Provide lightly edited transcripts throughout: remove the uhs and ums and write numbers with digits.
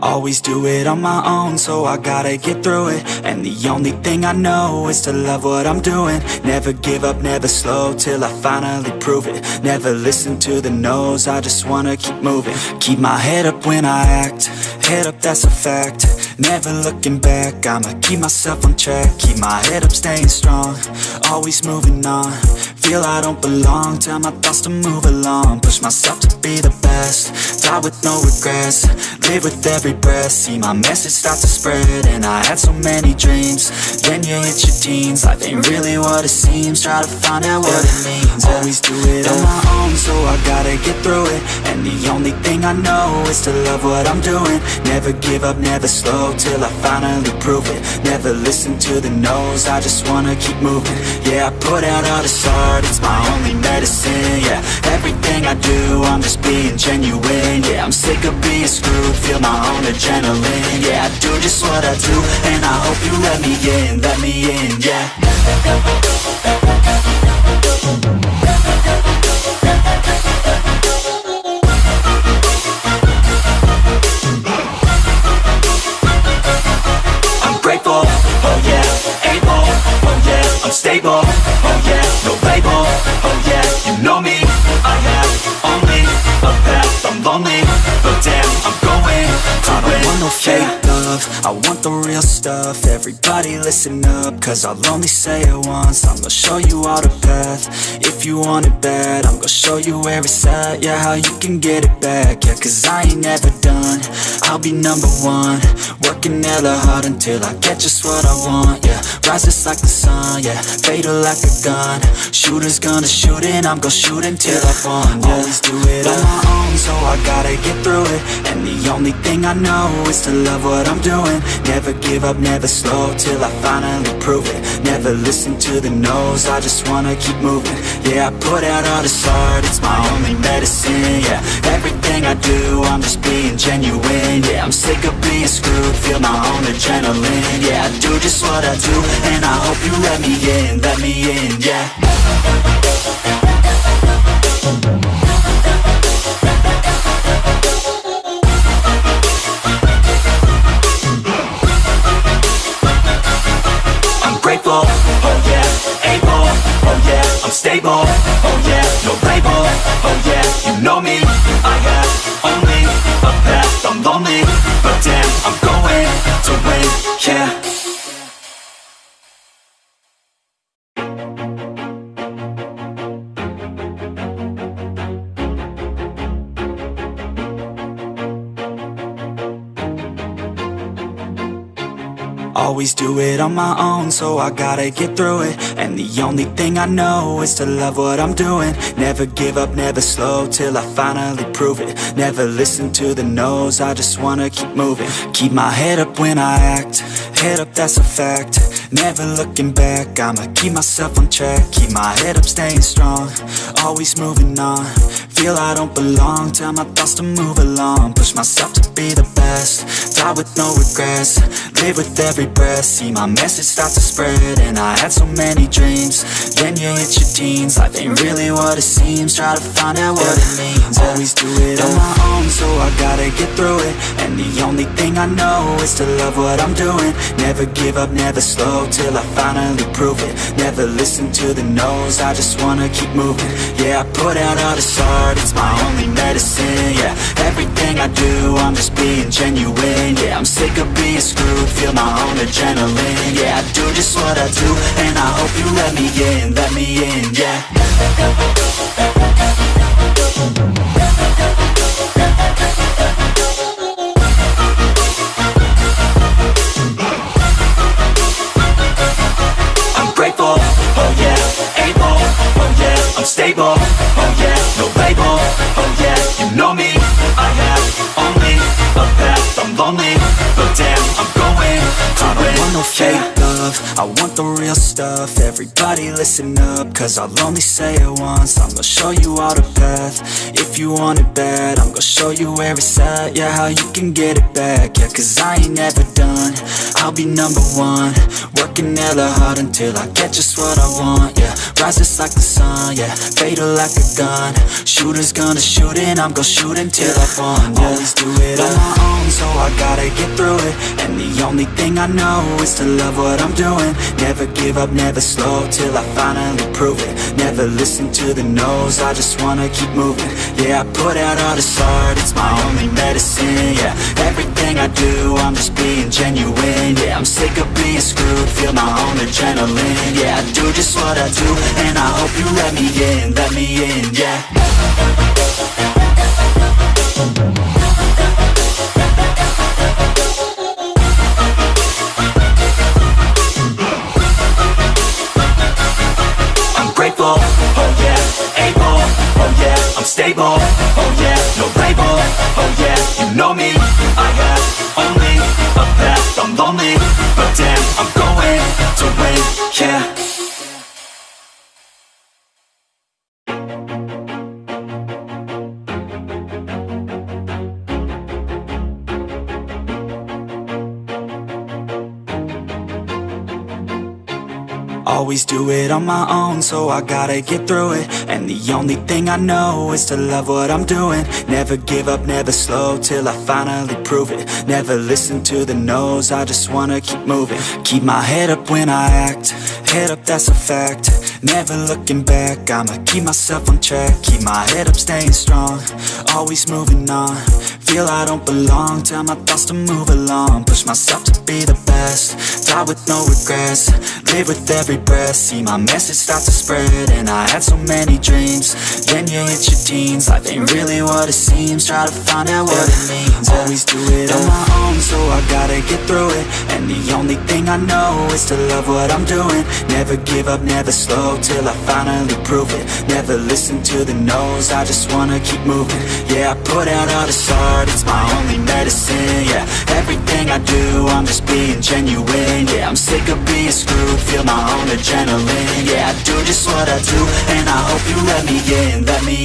Always do it on my own, so I gotta get through it. And the only thing I know is to love what I'm doing. Never give up, never slow, till I finally prove it. Never listen to the no's, I just wanna keep moving. Keep my head up when I act, head up, that's a fact. Never looking back, I'ma keep myself on track. Keep my head up, staying strong, always moving on. Feel I don't belong, tell my thoughts to move along. Push myself to be the best, die with no regrets. Live with every breath, see my message start to spread. And I had so many dreams, then you hit your teens. Life ain't really what it seems, try to find out what it means. Always do it on my own, so I gotta get through it. And the only thing I know is to love what I'm doing. Never give up, never slow, till I finally prove it. Never listen to the no's, I just wanna keep moving. Yeah, I put out all this art, it's my only medicine. Yeah, everything I do, I'm just being genuine. Yeah, I'm sick of being screwed, feel my own adrenaline. Yeah, I do just what I do, and I hope you let me in, yeah. I'm grateful, oh yeah, able, oh yeah, I'm stable, oh yeah, no label, oh yeah, you know me, I have only a path, I'm lonely, but damn, I'm going to win. I don't want no fake love, I want the real stuff. Everybody listen up, cause I'll only say it once. I'm gonna show you all the path, if you want it bad. I'm gonna show you where it's at, yeah, how you can get it back. Yeah, cause I ain't never done, I'll be number one. Working hella hard until I get just what I want, yeah. Rise just like the sun, yeah, fatal like a gun. Shooter's gonna shoot and I'm gonna shoot until I won, yeah. Always do it on my own, so I gotta get through it. And the only thing I know is to love what I'm doing. Never give up, never slow, till I finally prove it. Never listen to the no's, I just wanna keep moving. Yeah, I put out all this art, it's my only medicine. Yeah, everything I do, I'm just being genuine. Yeah, I'm sick of being screwed, feel my own adrenaline. Yeah, I do just what I do, and I hope you let me in, yeah. Grateful, oh yeah, able, oh yeah, I'm stable, oh yeah, no label, oh yeah, you know me, I have only a path, I'm lonely, but damn, I'm going to win, yeah. Always do it on my own, so I gotta get through it. And the only thing I know is to love what I'm doing. Never give up, never slow, till I finally prove it. Never listen to the no's, I just wanna keep moving. Keep my head up when I act, head up, that's a fact. Never looking back, I'ma keep myself on track. Keep my head up, staying strong, always moving on. Feel I don't belong, tell my thoughts to move along. Push myself to be the best, die with no regrets. Live with every breath, see my message start to spread. And I had so many dreams, then you hit your teens. Life ain't really what it seems, try to find out what it means. Always do it on my own, so I gotta get through it. And the only thing I know is to love what I'm doing. Never give up, never slow, till I finally prove it. Never listen to the no's, I just wanna keep moving. Yeah, I put out all this art, it's my only medicine. Yeah, everything I do, I'm just being genuine. Yeah, I'm sick of being screwed, feel my own adrenaline. Yeah, I do just what I do, and I hope you let me in, yeah. I'm grateful, oh yeah, able, oh yeah, I'm stable, oh yeah, no label, oh yeah, you know me, I have only a path, I'm lonely, but damn, I'm going to win. I don't want no fake love, love, I want the real stuff. Everybody listen up, cause I'll only say it once. I'm gonna show you all the path. If you want it bad, I'm gonna show you where it's at. Yeah, how you can get it back. Yeah, cause I ain't never done. I'll be number one, working hella hard until I get just what I want. Yeah, rise just like the sun. Yeah, fatal like a gun. Shooters gonna shoot and I'm gonna shoot until I won. Yeah, always do it on my own, so I gotta get through it. And the only thing I know is to love what I'm doing. Never give up, never slow, till I finally prove it. Never listen to the no's, I just wanna keep moving. Yeah, I put out all this art, it's my only medicine. Yeah, everything I do, I'm just being genuine. Yeah, I'm sick of being screwed, feel my own adrenaline. Yeah, I do just what I do, and I hope you let me in, yeah. Grateful, oh yeah, able, oh yeah, I'm stable, oh yeah, no label, oh yeah, you know me, I have only a path, I'm lonely, but damn, I'm going to win, yeah. Always do it on my own, so I gotta get through it. And the only thing I know is to love what I'm doing. Never give up, never slow, till I finally prove it. Never listen to the no's, I just wanna keep moving. Keep my head up when I act, head up, that's a fact. Never looking back, I'ma keep myself on track. Keep my head up, staying strong, always moving on. Feel I don't belong, tell my thoughts to move along. Push myself to be the best, die with no regrets. Live with every breath, see my message start to spread. And I had so many dreams, then you hit your teens. Life ain't really what it seems, try to find out what it means. Always do it on my own, so I gotta get through it. And the only thing I know is to love what I'm doing. Never give up, never slow, till I finally prove it. Never listen to the no's, I just wanna keep moving. Yeah, I put out all this art, it's my only medicine. Yeah, everything I do, I'm just being genuine. Yeah, I'm sick of being screwed, feel my own adrenaline. Yeah, I do just what I do, and I hope you let me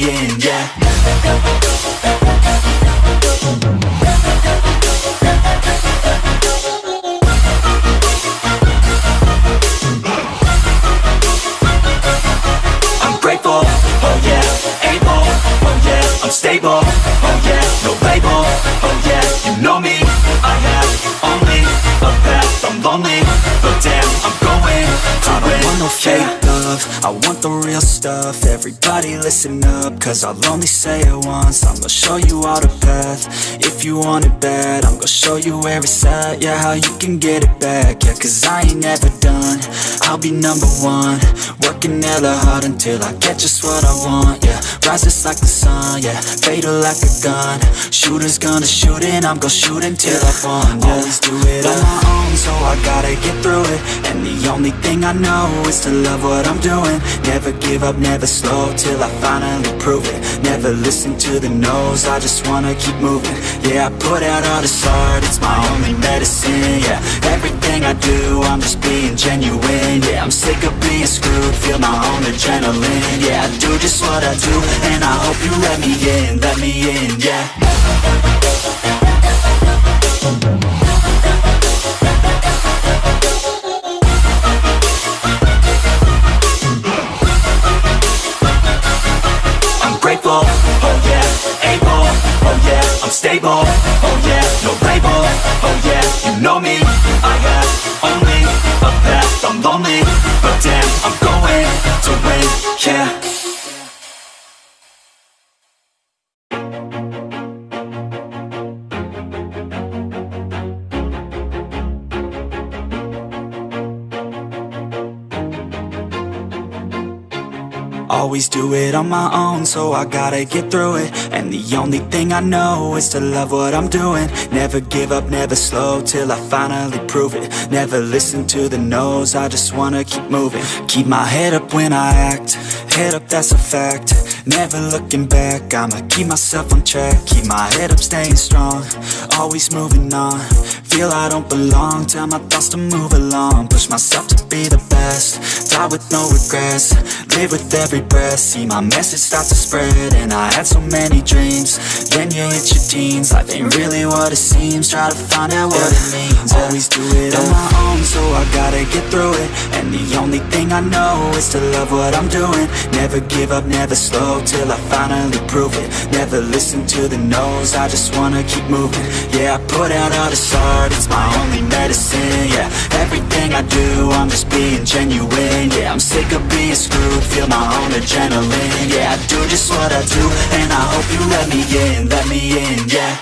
in, yeah. I'm grateful, oh yeah, able, oh yeah, I'm stable, oh yeah, no label, oh yeah, you know me, I have only a path, I'm lonely, but damn, I'm going to win. I don't want no fake love, I want the real stuff. Everybody listen up, cause I'll only say it once. I'm gonna show you all the path. If you want it bad, I'm gonna show you where it's at. Yeah, how you can get it back. Yeah, cause I ain't never done, I'll be number one, working hella hard until I get just what I want. Yeah, rise just like the sun, yeah, fatal like a gun. Shooters gonna shoot and I'm gonna shoot until I won. Yeah, always do it on my own, so I gotta get through it. And the only thing I know is to love what I'm doing. Never give up, never slow, till I finally prove it. Never listen to the no's, I just wanna keep moving. Yeah, I put out all this art, it's my only medicine. Yeah, everything I do, I'm just being genuine. Yeah, I'm sick of being screwed, feel my own adrenaline. Yeah, I do just what I do, and I hope you let me in, yeah. Grateful, oh yeah, able, oh yeah, I'm stable, oh yeah, no label, oh yeah, you know me, I have only a path, I'm lonely, but damn, I'm going to win, yeah. Always do it on my own, so I gotta get through it. And the only thing I know is to love what I'm doing. Never give up, never slow, till I finally prove it. Never listen to the no's, I just wanna keep moving. Keep my head up when I act, head up, that's a fact. never looking back. I'ma keep myself on track, keep my head up, staying strong, always moving on. Feel I don't belong, tell my thoughts to move along. Push myself to be the best, die with no regrets. Live with every breath, see my message start to spread. And I had so many dreams, then you hit your teens. Life ain't really what it seems, try to find out what it means. Always do it on my own, so I gotta get through it. And the only thing I know is to love what I'm doing. Never give up, never slow, till I finally prove it. Never listen to the no's, I just wanna keep moving. Yeah, I put out all this art, it's my only medicine. Yeah, everything I do, I'm just being genuine. Yeah, I'm sick of being screwed, feel my own adrenaline. Yeah, I do just what I do, and I hope you let me in, yeah.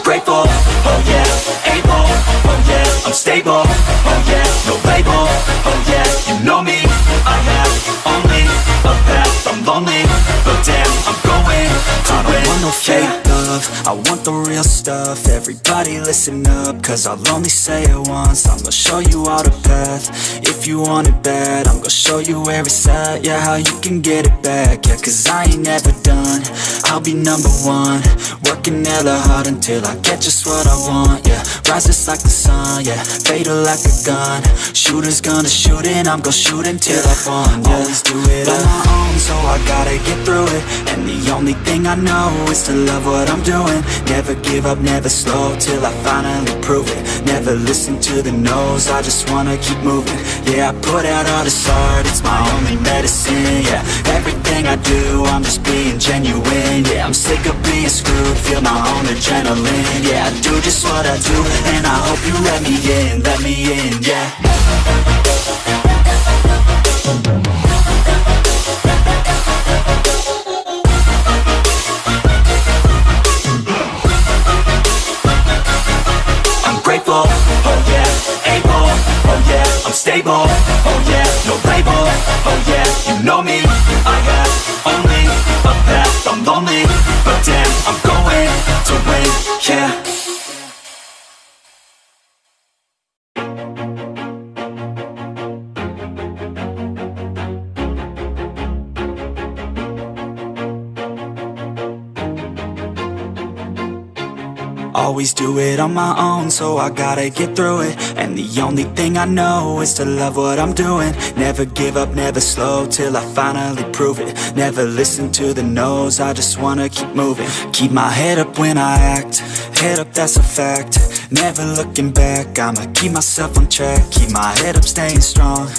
Grateful, oh yeah, able, oh yeah, I'm stable, oh yeah, no label, oh yeah, you know me, I have only a path, I'm lonely, but damn, I'm going to win. I don't want no fake love, I want the real stuff. Everybody listen up, cause I'll only say it once. I'm gonna show you all the path, if you want it bad. I'm gonna show you where it's at, yeah, how you can get it back. Yeah, cause I ain't never done, I'll be number one. Working hella hard until I get just what I want, yeah. Rise just like the sun, yeah, fatal like a gun. Shooter's gonna shoot and I'm gonna shoot until I won, yeah. Always do it on my own, so I gotta get through it. And the only thing I know is to love what I'm doing. Never give up, never slow, till I finally prove it. Never listen to the no's, I just wanna keep moving. Yeah, I put out all this art, it's my only medicine. Yeah, everything I do, I'm just being genuine. Yeah, I'm sick of being screwed, feel my own adrenaline. Yeah, I do just what I do, and I hope you let me in, yeah. Grateful, oh yeah, able, oh yeah, I'm stable, oh yeah, no label, oh yeah, you know me, I have only a path, I'm lonely, but damn, I'm going to win, yeah. Always do it on my own, so I gotta get through it. And the only thing I know is to love what I'm doing. Never give up, never slow, till I finally prove it. Never listen to the no's, I just wanna keep moving. Keep my head up when I act, head up, that's a fact. Never looking back, I'ma keep myself on track. Keep my head up, staying strong,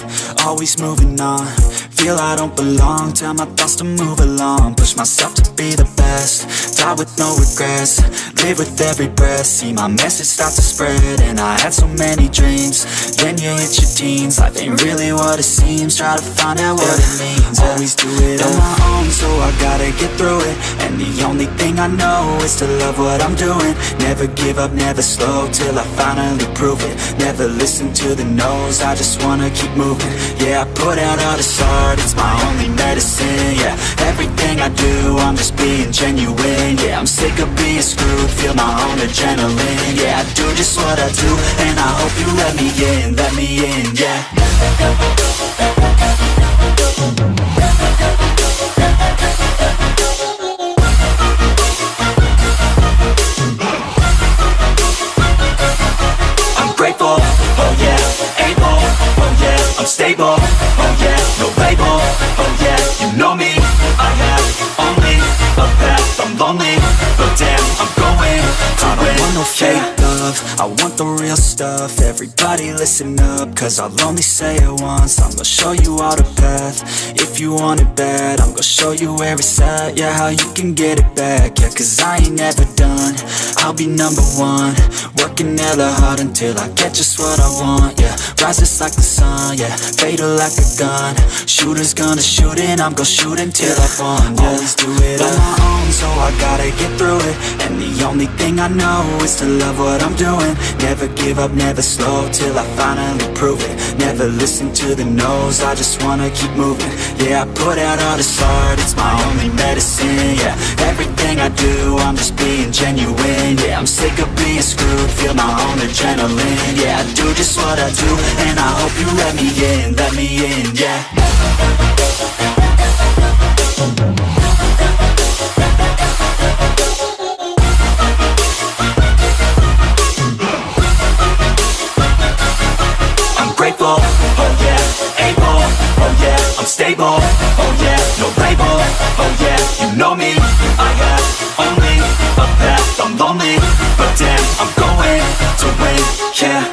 always moving on. Feel I don't belong, tell my thoughts to move along. Push myself to be the best, die with no regrets. Live with every breath, see my message start to spread. And I had so many dreams, then you hit your teens. Life ain't really what it seems, try to find out what it means. Always do it on my own, so I gotta get through it. And the only thing I know is to love what I'm doing. Never give up, never slow, till I finally prove it. Never listen to the no's, I just wanna keep moving. Yeah, I put out all this art, it's my only medicine. Yeah, everything I do, I'm just being genuine. Yeah, I'm sick of being screwed, feel my own adrenaline. Yeah, I do just what I do, and I hope you let me in, yeah. I'm grateful, oh yeah, able, oh yeah, I'm stable, oh yeah, no label, oh yeah, you know me, I have only a path, I'm lonely, but damn, I'm going to win. I don't want no fake love, I want the real stuff. Everybody listen up, cause I'll only say it once. I'm gonna show you all the path, if you want it bad. I'm gonna show you where it's at, yeah, how you can get it back. Yeah, cause I ain't never done, I'll be number one. Working hella hard until I get just what I want, yeah. Rise just like the sun, yeah, fatal like a gun. Shooter's gonna shoot and I'm gonna shoot until I won, yeah. Always do it on my own, so I gotta get through it. And the only thing I know is to love what I'm doing. Never give up, never slow, till I finally prove it. Never listen to the no's, I just wanna keep moving. Yeah, I put out all this art, it's my only medicine. Yeah, everything I do, I'm just being genuine. Yeah, I'm sick of being screwed, feel my own adrenaline. Yeah, I do just what I do, and I hope you let me in, yeah. Grateful, oh yeah, able, oh yeah, I'm stable, oh yeah, no label, oh yeah, you know me, I have only a path, I'm lonely, but damn, I'm going to win, yeah.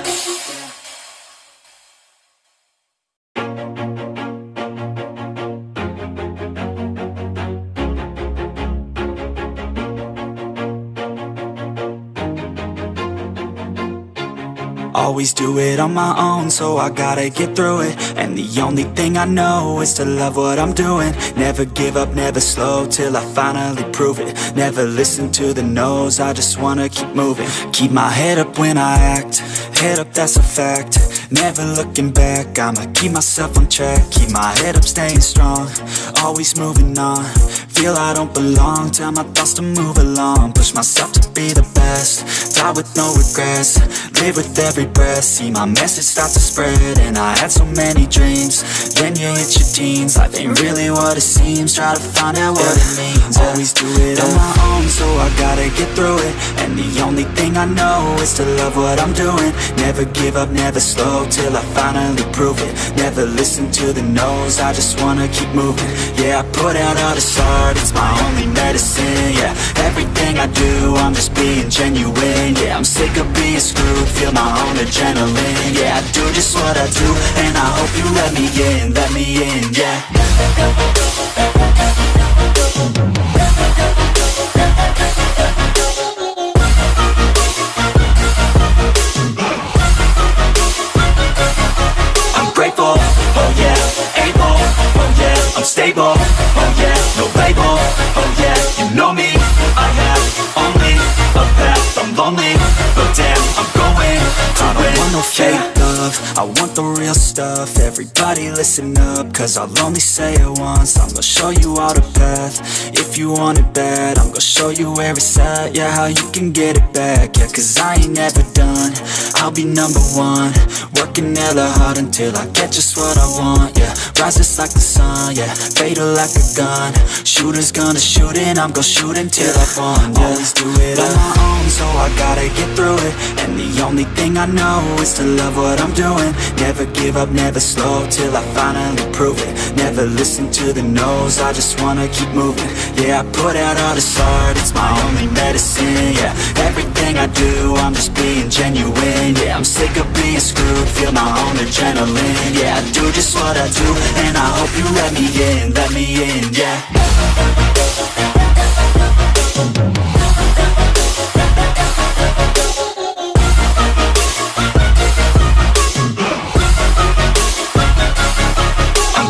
Always do it on my own, so I gotta get through it. And the only thing I know is to love what I'm doing. Never give up, never slow, till I finally prove it. Never listen to the no's, I just wanna keep moving. Keep my head up when I act, head up, that's a fact. Never looking back, I'ma keep myself on track. Keep my head up, staying strong, always moving on. Feel I don't belong, tell my thoughts to move along. Push myself to be the best, die with no regrets. Live with every breath, see my message start to spread. And I had so many dreams, then you hit your teens. Life ain't really what it seems, try to find out what it means. Always do it on my own, so I gotta get through it. And the only thing I know is to love what I'm doing. Never give up, never slow, till I finally prove it. Never listen to the no's, I just wanna keep moving. Yeah, I put out all this art, it's my only medicine. Yeah, everything I do, I'm just being genuine. Yeah, I'm sick of being screwed, feel my own adrenaline. Yeah, I do just what I do, and I hope you let me in, yeah. I'm grateful, oh yeah, able, oh yeah, I'm stable, oh yeah, no label, oh yeah, you know me, I have only a path, I'm lonely, but damn, I'm going to win. I don't want no fake love, I want the real stuff. Everybody listen up, cause I'll only say it once. I'm gonna show you all the path, if you want it bad. I'm gonna show you where it's at, yeah, how you can get it back. Yeah, cause I ain't never done, I'll be number one. Working hella hard until I get just what I want, yeah. Rises like the sun, yeah, fatal like a gun. Shooter's gonna shoot and I'm gonna shoot until I won, yeah. Always do it on my own, so I gotta get through it. And the only thing I know is to love what I'm doing. Never give up, never slow, till I finally prove it. Never listen to the no's, I just wanna keep moving. Yeah, I put out all this art, it's my only medicine. Yeah, everything I do, I'm just being genuine. Yeah, I'm sick of being screwed, feel my own adrenaline. Yeah, I do just what I do, and I hope you let me in, yeah.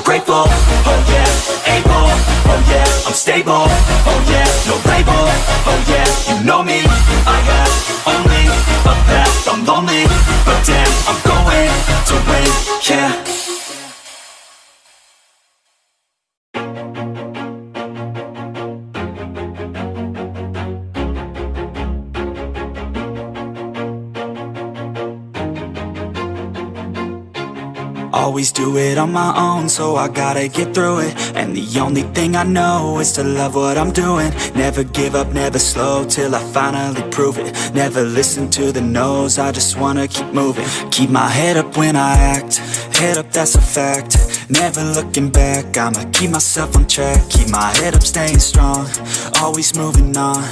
Grateful, oh yeah, able, oh yeah, I'm stable, oh yeah, no label, oh yeah, you know me, I have only a path, I'm lonely, but damn, I'm going to win, yeah. Always do it on my own, so I gotta get through it. And the only thing I know is to love what I'm doing. Never give up, never slow, till I finally prove it. Never listen to the no's, I just wanna keep moving. Keep my head up when I act, head up, that's a fact. Never looking back, I'ma keep myself on track. Keep my head up, staying strong, always moving on.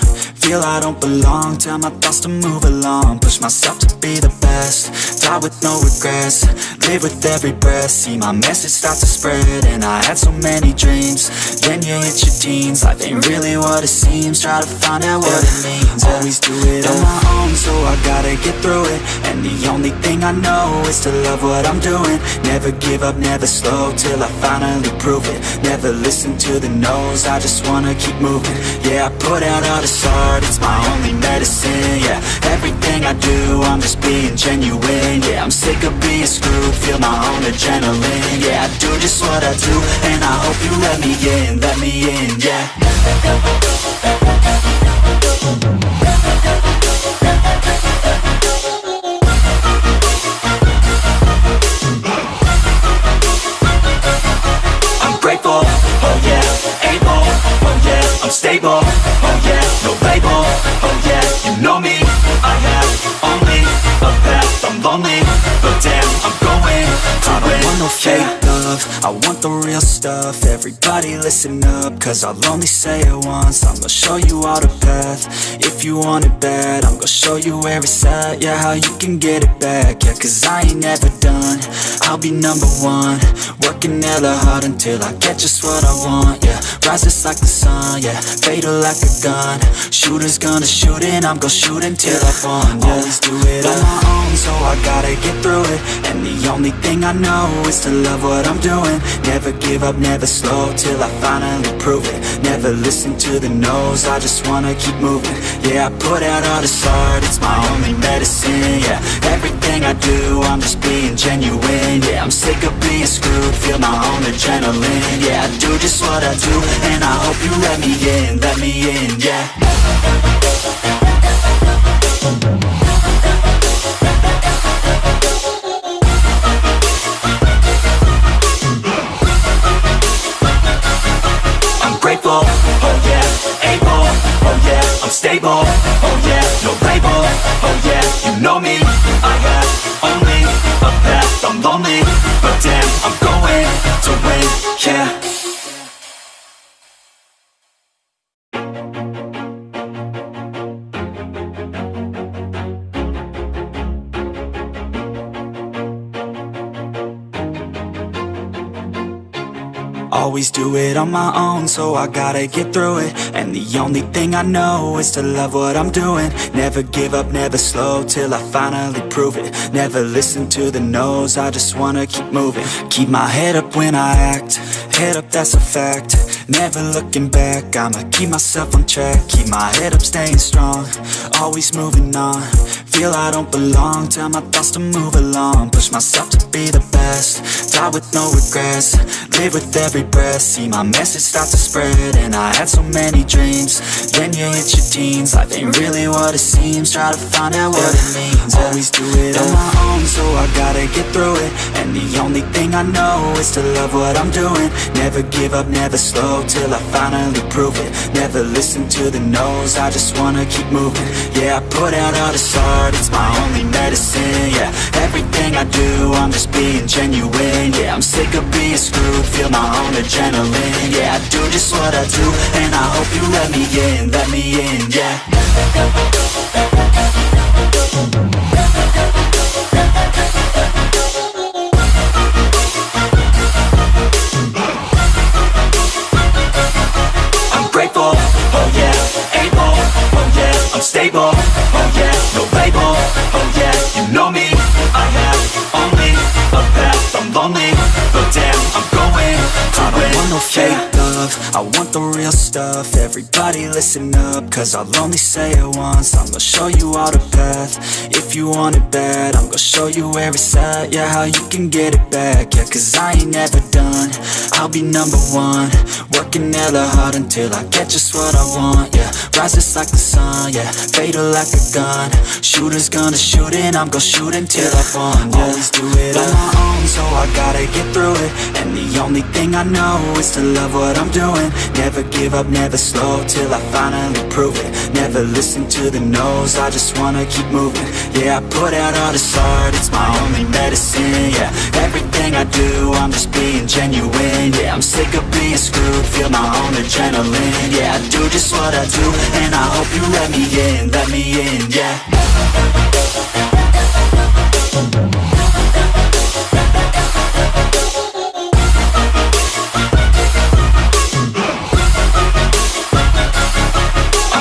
Feel I don't belong, tell my thoughts to move along. Push myself to be the best, die with no regrets. Live with every breath, see my message start to spread. And I had so many dreams, then you hit your teens. Life ain't really what it seems, try to find out what it means. Always do it on my own, so I gotta get through it. And the only thing I know is to love what I'm doing. Never give up, never slow, till I finally prove it. Never listen to the no's, I just wanna keep moving. Yeah, I put out all this art, it's my only medicine. Yeah, everything I do, I'm just being genuine. Yeah, I'm sick of being screwed, feel my own adrenaline. Yeah, I do just what I do, and I hope you let me in, yeah. Grateful, oh yeah, able, oh yeah, I'm stable, oh yeah, no label, oh yeah, you know me, I have only a path, I'm lonely, but damn, I'm going to win. I don't want no fake love, I want the real stuff. Everybody listen up, cause I'll only say it once. I'm gonna show you all the path, if you want it bad. I'm gonna show you where it's at, yeah, how you can get it back. Yeah, cause I ain't never done, I'll be number one. Working hella hard until I get just what I want, yeah. Rise just like the sun, yeah, fatal like a gun. Shooter's gonna shoot and I'm gonna shoot until I won, yeah. Always do it on my own, so I gotta get through it. And the only thing I know is to love what I'm doing. Never give up, never slow, till I finally prove it. Never listen to the no's, I just wanna keep moving. Yeah, I put out all this art, it's my only medicine, yeah. Everything I do, I'm just being genuine, yeah. I'm sick of being screwed, feel my own adrenaline, yeah. I do just what I do, and I hope you let me in, yeah. Grateful, oh yeah, able, oh yeah, I'm stable, oh yeah, no label, oh yeah, you know me, I have only a path, I'm lonely, but damn, I'm going to win, yeah. Always do it on my own, so I gotta get through it. And the only thing I know is to love what I'm doing. Never give up, never slow, till I finally prove it. Never listen to the no's, I just wanna keep moving. Keep my head up when I act, head up, that's a fact. Never looking back, I'ma keep myself on track. Keep my head up, staying strong, always moving on. Feel I don't belong, tell my thoughts to move along. Push myself to be the best, die with no regrets. Live with every breath, see my message start to spread. And I had so many dreams, then you hit your teens. Life ain't really what it seems, try to find out what it means. Always do it on my own, so I gotta get through it. And the only thing I know is to love what I'm doing. Never give up, never slow, till I finally prove it. Never listen to the no's, I just wanna keep moving. Yeah, I put out all this art, it's my only medicine, yeah. Everything I do, I'm just being genuine, yeah. I'm sick of being screwed, feel my own adrenaline, yeah. I do just what I do, and I hope you let me in, yeah. Grateful, oh yeah, able, oh yeah, I'm stable, oh yeah, no label, oh yeah, you know me, I have only a path, I'm lonely, but damn, I'm going to win. I don't want no fake love, I want the real stuff. Everybody listen up, cause I'll only say it once. I'm gonna show you all the path, if you want it bad. I'm gonna show you where it's at, yeah, how you can get it back. Yeah, cause I ain't never done, I'll be number one. Working hella hard until I get just what I want, yeah. Rise just like the sun, yeah, fatal like a gun. Shooter's gonna shoot and I'm gonna shoot until I won, yeah. Always do it on my own, so I gotta get through it. And the only thing I know is to love what I'm doing. Never give up, never slow, till I finally prove it. Never listen to the no's, I just wanna keep moving. Yeah, I put out all this art, it's my only medicine, yeah. Everything I do, I'm just being genuine, yeah. I'm sick of being screwed, feel my own adrenaline, yeah. I do just what I do, and I hope you let me in, yeah.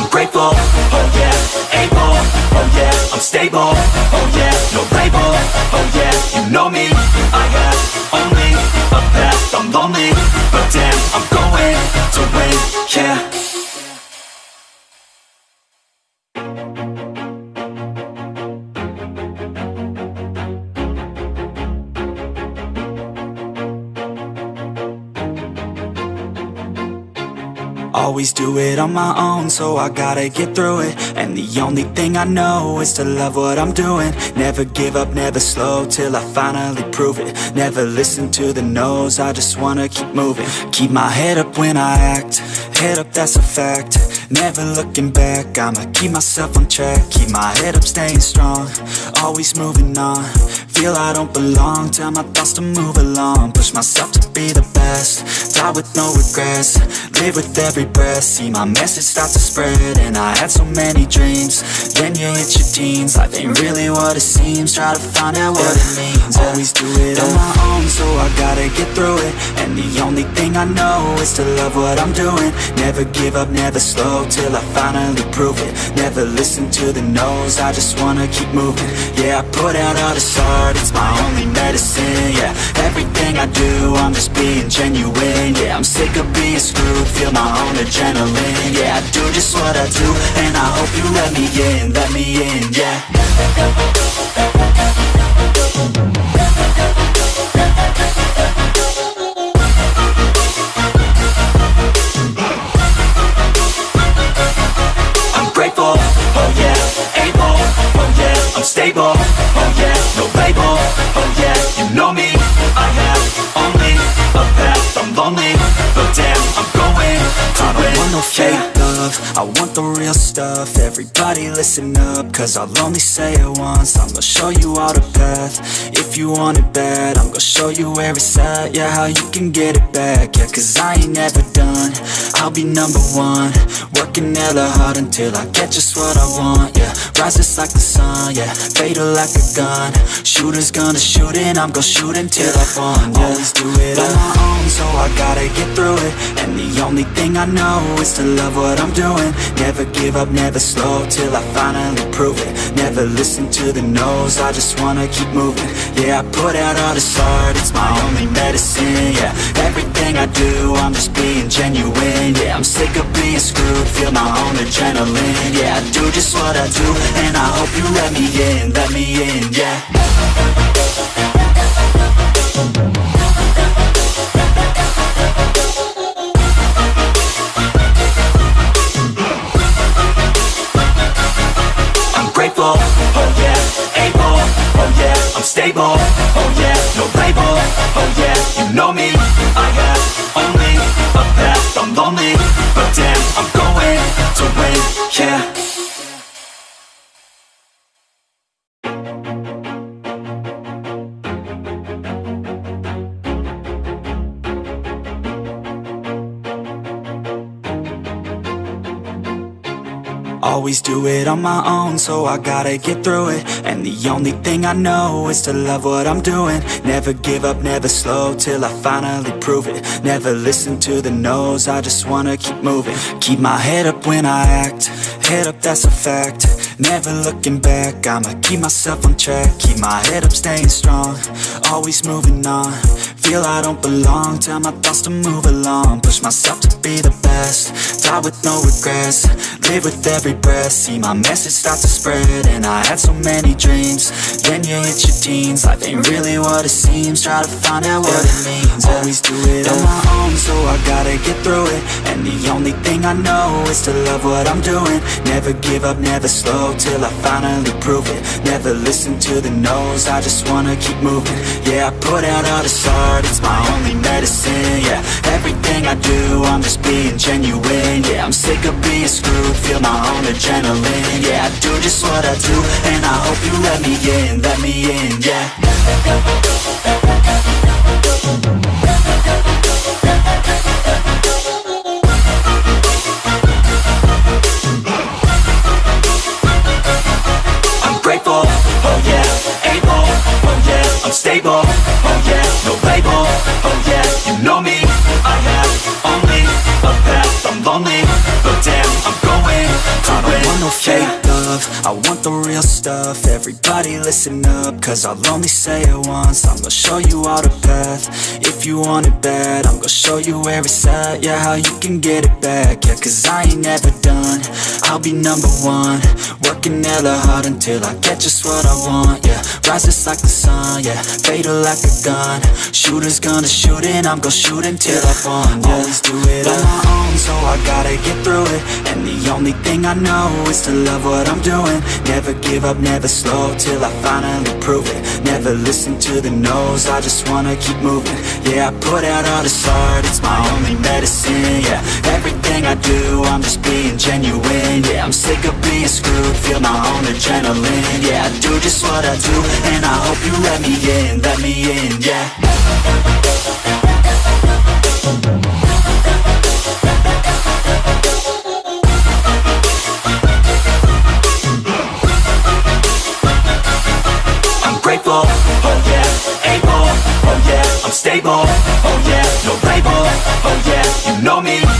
Grateful, oh yeah, able, oh yeah, I'm stable, oh yeah, no label, oh yeah, you know me, I have only a path, I'm lonely, but damn, I'm going to win, yeah. Always do it on my own, so I gotta get through it. And the only thing I know is to love what I'm doing. Never give up, never slow, till I finally prove it. Never listen to the no's, I just wanna keep moving. Keep my head up when I act, head up, that's a fact. Never looking back, I'ma keep myself on track. Keep my head up, staying strong, always moving on. Feel I don't belong, tell my thoughts to move along. Push myself to be the best, die with no regrets. Live with every breath, see my message start to spread. And I had so many dreams, then you hit your teens. Life ain't really what it seems, try to find out what it means. Always do it on my own, so I gotta get through it. And the only thing I know is to love what I'm doing. Never give up, never slow, till I finally prove it. Never listen to the no's, I just wanna keep moving. Yeah, I put out all this art, it's my only medicine. Yeah, everything I do, I'm just being genuine. Yeah, I'm sick of being screwed, feel my own adrenaline. Yeah, I do just what I do, and I hope you let me in, yeah. I'm grateful, oh yeah, able, oh yeah, I'm stable, oh yeah, no label, oh yeah, you know me, I have only a path, I'm lonely, but damn, I'm going to win. I don't want no fake love, I want the real stuff. Everybody listen up, cause I'll only say it once. I'm gonna show you all the path, if you want it bad. I'm gonna show you where it's at, yeah, how you can get it back. Yeah, cause I ain't never done, I'll be number one. Working hella hard until I get just what I want, yeah. Rises like the sun, yeah, fatal like a gun. Shooters gonna shoot and I'm gonna shoot until I won, yeah. Always do it on my own, so I gotta get through it. And the only thing I know is to love what I'm doing. Never give up, never slow, till I finally prove it. Never listen to the no's, I just wanna keep moving. Yeah, I put out all this art, it's my only medicine. Yeah, everything I do, I'm just being genuine. Yeah, I'm sick of being screwed, feel my own adrenaline. Yeah, I do just what I do, and I hope you let me in, yeah. Grateful, oh yeah, able, oh yeah, I'm stable, oh yeah, no label, oh yeah, you know me, I have only a path, I'm lonely, but damn, I'm going to win, yeah. Always do it on my own, so I gotta get through it. And the only thing I know is to love what I'm doing. Never give up, never slow, till I finally prove it. Never listen to the no's, I just wanna keep moving. Keep my head up when I act, head up, that's a fact. Never looking back, I'ma keep myself on track. Keep my head up, staying strong, always moving on. Feel I don't belong, tell my thoughts to move along. Push myself to be the best, die with no regrets. Live with every breath, see my message start to spread. And I had so many dreams, then you hit your teens. Life ain't really what it seems, try to find out what it means. Always do it on my own, so I gotta get through it. And the only thing I know is to love what I'm doing. Never give up, never slow, till I finally prove it. Never listen to the no's, I just wanna keep moving. Yeah, I put out all this art, it's my only medicine. Yeah, everything I do, I'm just being genuine. Yeah, I'm sick of being screwed, feel my own adrenaline. Yeah, I do just what I do, and I hope you let me in, yeah. I'm grateful, oh yeah, able, oh yeah, I'm stable, oh yeah, no label, oh yeah, you know me, I have only a path, I'm lonely, but damn, I'm going to win. I don't want no fake love, I want the real stuff. Everybody listen up, cause I'll only say it once. I'm gonna show you all the path, if you want it bad. I'm gonna show you where it's at, yeah, how you can get it back. Yeah, cause I ain't never done, I'll be number one. Working hella hard until I get just what I want, yeah. Rises like the sun, yeah, fatal like a gun. Shooters gonna shoot and I'm gonna shoot until I won, yeah. Always do it on my own, so I gotta get through it. And the only thing I know is to love what I'm doing. Never give up, never slow, till I finally prove it. Never listen to the no's, I just wanna keep moving. Yeah, I put out all this art, it's my only medicine. Yeah, everything I do, I'm just being genuine. Yeah, I'm sick of being screwed, feel my own adrenaline. Yeah, I do just what I do, and I hope you let me in, yeah. Grateful, oh yeah, able, oh yeah, I'm stable, oh yeah, no label, oh yeah, you know me.